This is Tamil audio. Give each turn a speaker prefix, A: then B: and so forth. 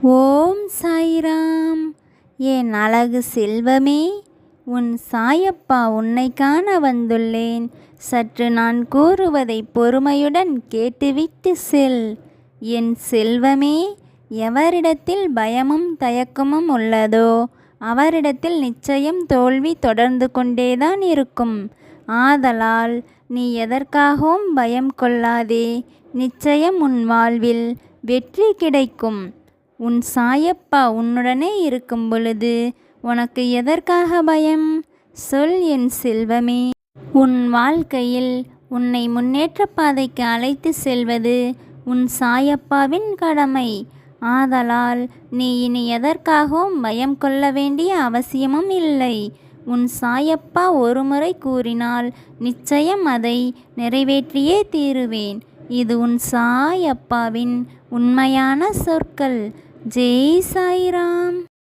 A: ஓம் சாய்ராம். என் அழகு செல்வமே, உன் சாயப்பா உன்னை காண வந்துள்ளேன். சற்று நான் கூறுவதை பொறுமையுடன் கேட்டுவிட்டு செல். என் செல்வமே, எவரிடத்தில் பயமும் தயக்கமும் உள்ளதோ அவரிடத்தில் நிச்சயம் தோல்வி தொடர்ந்து கொண்டேதான் இருக்கும். ஆதலால் நீ எதற்காகவும் பயம் கொள்ளாதே. நிச்சயம் உன் வாழ்வில் வெற்றி கிடைக்கும். உன் சாயப்பா உன்னுடனே இருக்கும் பொழுது உனக்கு எதற்காக பயம்? சொல் என் செல்வமே. உன் வாழ்க்கையில் உன்னை முன்னேற்ற பாதைக்கு அழைத்து செல்வது உன் சாயப்பாவின் கடமை. ஆதலால் நீ இனி எதற்காகவும் பயம் கொள்ள வேண்டிய அவசியமும் இல்லை. உன் சாயப்பா ஒருமுறை கூறினால் நிச்சயம் அதை நிறைவேற்றியே தீருவேன். இது உன் சாயப்பாவின் உண்மையான சொற்கள். ஜெய் சாய்ராம்.